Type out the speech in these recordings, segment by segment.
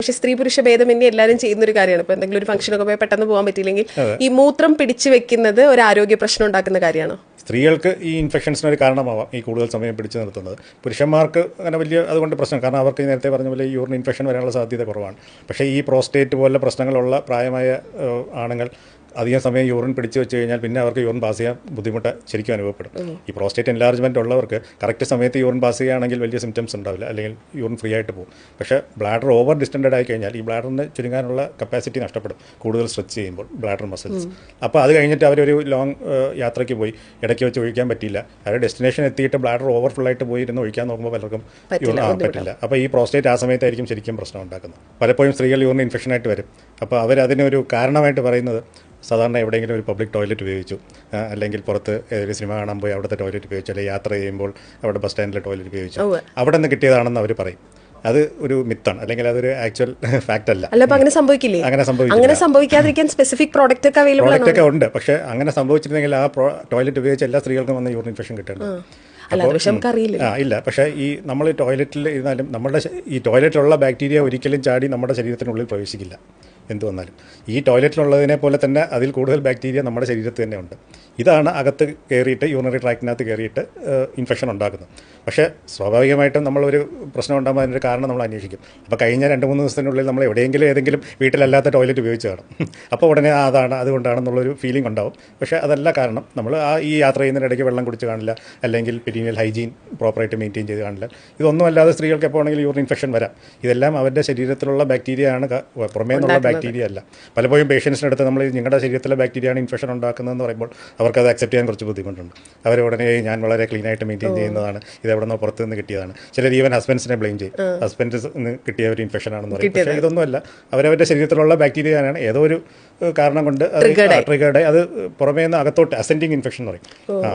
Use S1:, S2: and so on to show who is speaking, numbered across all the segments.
S1: പക്ഷെ സ്ത്രീ പുരുഷ ഭേദമന്യേ എല്ലാവരും ചെയ്യുന്ന ഒരു കാര്യമാണ്. ഇപ്പൊ എന്തെങ്കിലും ഒരു ഫംഗ്ഷനൊക്കെ പോയി പെട്ടെന്ന് പോകാൻ പറ്റിയില്ലെങ്കിൽ ഈ മൂത്രം പിടിച്ചു വെക്കുന്നത് ഒരു ആരോഗ്യ പ്രശ്നം ഉണ്ടാക്കുന്ന കാര്യമാണോ?
S2: സ്ത്രീകൾക്ക് ഈ ഇൻഫെക്ഷൻസിന് ഒരു കാരണമാവാം ഈ കൂടുതൽ സമയം പിടിച്ചു നിർത്തുന്നത്. പുരുഷന്മാർക്ക് അങ്ങനെ വലിയ അതുകൊണ്ട് പ്രശ്നം, കാരണം അവർക്ക് നേരത്തെ പറഞ്ഞ പോലെ ഈ യൂറിൻ ഇൻഫെക്ഷൻ വരാനുള്ള സാധ്യത കുറവാണ്. പക്ഷേ ഈ പ്രോസ്റ്റേറ്റ് പോലുള്ള പ്രശ്നങ്ങളുള്ള പ്രായമായ ആണുങ്ങൾ അധികം സമയം യൂറിൻ പിടിച്ചു വെച്ച് കഴിഞ്ഞാൽ പിന്നെ അവർക്ക് യൂറിൻ പാസ് ചെയ്യാൻ ബുദ്ധിമുട്ട് ശരിക്കും അനുഭവപ്പെടും. ഈ പ്രോസ്റ്റേറ്റ് എൻലാർജ്മെൻറ്റ് ഉള്ളവർക്ക് കറക്റ്റ് സമയത്ത് യൂറിൻ പാസ് ചെയ്യുകയാണെങ്കിൽ വലിയ സിംറ്റംസ് ഉണ്ടാവില്ല, അല്ലെങ്കിൽ യൂറിൻ ഫ്രീ ആയിട്ട് പോകും. പക്ഷേ ബ്ലാഡർ ഓവർ ഡിസ്റ്റൻഡഡ് ആയി കഴിഞ്ഞാൽ ഈ ബ്ലാഡറിന് ചുരുങ്ങാനുള്ള കപ്പാസിറ്റി നഷ്ടപ്പെടും കൂടുതൽ സ്ട്രെച്ച് ചെയ്യുമ്പോൾ ബ്ലാഡർ മസിൽസ്. അപ്പോൾ അത് കഴിഞ്ഞിട്ട് അവരൊരു ലോങ് യാത്രയ്ക്ക് പോയി ഇടയ്ക്ക് വെച്ച് ഒഴിക്കാൻ പറ്റിയില്ല. അവർ ഡെസ്റ്റിനേഷൻ എത്തിയിട്ട് ബ്ലാഡർ ഓവർഫുൾ ആയിട്ട് പോയി ഇരുന്ന് ഒഴിക്കാൻ നോക്കുമ്പോൾ പലർക്കും പറ്റില്ല. അപ്പോൾ ഈ പ്രോസ്റ്റേറ്റ് ആ സമയത്തായിരിക്കും ശരിക്കും പ്രശ്നം ഉണ്ടാക്കുന്നത്. പലപ്പോഴും സ്ത്രീകൾ യൂറിൻ ഇൻഫെക്ഷൻ ആയിട്ട് വരും. അപ്പോൾ അവരതിനൊരു കാരണമായിട്ട് പറയുന്നത് സാധാരണ എവിടെയെങ്കിലും ഒരു പബ്ലിക് ടോയ്ലറ്റ് ഉപയോഗിച്ചു, അല്ലെങ്കിൽ പുറത്ത് ഏതൊരു സിനിമ കാണാൻ പോയി അവിടുത്തെ ടോയ്ലറ്റ് ഉപയോഗിച്ചു, അല്ലെങ്കിൽ യാത്ര ചെയ്യുമ്പോൾ അവിടെ ബസ് സ്റ്റാൻഡിലെ ടോയ്ലറ്റ് ഉപയോഗിച്ചു, അവിടെ നിന്ന് കിട്ടിയതാണെന്ന് അവർ പറയും. അത് ഒരു മിത്താണ്, അല്ലെങ്കിൽ അതൊരു ആക്ച്വൽ ഫാക്ട് അല്ല.
S1: അങ്ങനെ സംഭവിക്കില്ലേ?
S2: അങ്ങനെ
S1: സംഭവിക്കാതിരിക്കാൻ സ്പെസിഫിക് പ്രോഡക്റ്റ് ഒക്കെ
S2: ഉണ്ട്. പക്ഷേ അങ്ങനെ സംഭവിച്ചിരുന്നെങ്കിൽ ആ ടോയ്ലറ്റ് ഉപയോഗിച്ച് എല്ലാ സ്ത്രീകൾക്കും വന്ന് യൂറിൻ ഇൻഫെക്ഷൻ കിട്ടുന്നുണ്ട്. ഇല്ല, പക്ഷേ ഈ നമ്മൾ ടോയ്ലറ്റിൽ ഇരുന്നാലും നമ്മുടെ ഈ ടോയ്ലറ്റിലുള്ള ബാക്ടീരിയ ഒരിക്കലും ചാടി നമ്മുടെ ശരീരത്തിനുള്ളിൽ പ്രവേശിക്കില്ല. എന്ത് വന്നാലും ഈ ടോയ്ലറ്റിലുള്ളതിനെ പോലെ തന്നെ അതിൽ കൂടുതൽ ബാക്ടീരിയ നമ്മുടെ ശരീരത്തിൽ തന്നെ ഉണ്ട്. ഇതാണ് അകത്ത് കയറിയിട്ട് യൂറിനറി ട്രാക്റ്റിനകത്ത് കയറിയിട്ട് ഇൻഫെക്ഷൻ ഉണ്ടാക്കുന്നത്. പക്ഷേ സ്വാഭാവികമായിട്ടും നമ്മളൊരു പ്രശ്നം ഉണ്ടാകുമ്പോൾ അതിൻ്റെ കാരണം നമ്മൾ അന്വേഷിക്കും. അപ്പോൾ കഴിഞ്ഞ 2-3 ദിവസത്തിനുള്ളിൽ നമ്മൾ എവിടെയെങ്കിലും ഏതെങ്കിലും വീട്ടിലല്ലാത്ത ടോയ്ലറ്റ് ഉപയോഗിച്ച് കാണും. അപ്പോൾ ഉടനെ അതാണ് അതുകൊണ്ടാണെന്നുള്ളൊരു ഫീലിംഗ് ഉണ്ടാവും. പക്ഷേ അതല്ല കാരണം. നമ്മൾ ഈ യാത്ര ചെയ്യുന്നതിനിടയ്ക്ക് വെള്ളം കുടിച്ച് കാണില്ല, അല്ലെങ്കിൽ പെരീനിയൽ ഹൈജീൻ പ്രോപ്പറായിട്ട് മെയിൻറ്റെയിൻ ചെയ്ത് കാണില്ല. ഇതൊന്നും അല്ലാതെ സ്ത്രീകൾക്ക് എപ്പോൾ ആണെങ്കിലും യൂറിൻ ഇൻഫെക്ഷൻ വരാം. ഇതെല്ലാം അവരുടെ ശരീരത്തിലുള്ള ബാക്ടീരിയ ആണ്, പുറമേ നിന്നുള്ള ബാക്ടീരിയ അല്ല. പലപ്പോഴും പേഷ്യൻസിനടുത്ത് നമ്മൾ നിങ്ങളുടെ ശരീരത്തിലെ ബാക്ടീരിയയാണ് ഇൻഫെക്ഷൻ ഉണ്ടാക്കുന്നതെന്ന് പറയുമ്പോൾ അവർക്കത് അക്സെപ്റ്റ് ചെയ്യാൻ കുറച്ച് ബുദ്ധിമുട്ടുണ്ട്. അവർ ഉടനെ ഞാൻ വളരെ ക്ലീനായിട്ട് മെയിൻറ്റെയിൻ ചെയ്യുന്നതാണ്, ഇത് എവിടെ നിന്നോ പുറത്ത് നിന്ന് കിട്ടിയതാണ്. ചിലർ ഈവൻ ഹസ്ബൻഡ്സിനെ ബ്ലെയിം ചെയ്യും, ഹസ്ബൻഡ് നിന്ന് കിട്ടിയ ഒരു ഇൻഫെക്ഷൻ ആണെന്ന് പറയും. പക്ഷേ ഇതൊന്നുമല്ല, അവരവരുടെ ശരീരത്തിലുള്ള ബാക്ടീരിയയാണ് ഏതോ ഒരു കാരണം കൊണ്ട് ട്രിഗേർഡ്. അത് പുറമേ നിന്ന് അകത്തോട്ട് അസെൻഡിങ് ഇൻഫെക്ഷൻ എന്ന് പറയും.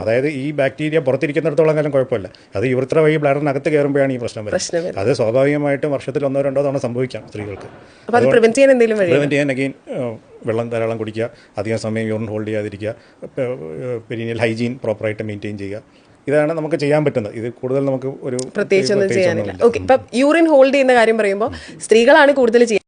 S2: അതായത് ഈ ബാക്ടീരിയ പുറത്തിരിക്കുന്നിടത്തോളം കാലം കുഴപ്പമില്ല, അത് യൂറിത്ര വഴി ബ്ലാഡറിനകത്ത് കയറുമ്പോഴാണ് ഈ പ്രശ്നം വരുന്നത്. അത് സ്വാഭാവികമായിട്ടും വർഷത്തിൽ 1-2 തവണ സംഭവിക്കാം സ്ത്രീകൾക്ക്. പ്രിവെന്റ് ചെയ്യാൻ അഗെയിൻ വെള്ളം ധാരാളം കുടിക്കുക, അധികം സമയം യൂറിൻ ഹോൾഡ് ചെയ്യാതിരിക്കുക, പെരീനിയൽ ഹൈജീൻ പ്രോപ്പറായിട്ട് മെയിൻറ്റെയിൻ ചെയ്യുക. ഇതാണ് നമുക്ക് ചെയ്യാൻ പറ്റുന്നത്. ഇത് കൂടുതൽ നമുക്ക് ഒരു
S1: പ്രത്യേകിച്ചൊന്നും ചെയ്യാനില്ല. ഓക്കെ, ഇപ്പം യൂറിൻ ഹോൾഡ് ചെയ്യുന്ന കാര്യം പറയുമ്പോൾ സ്ത്രീകളാണ് കൂടുതൽ ചെയ്യുന്നത്.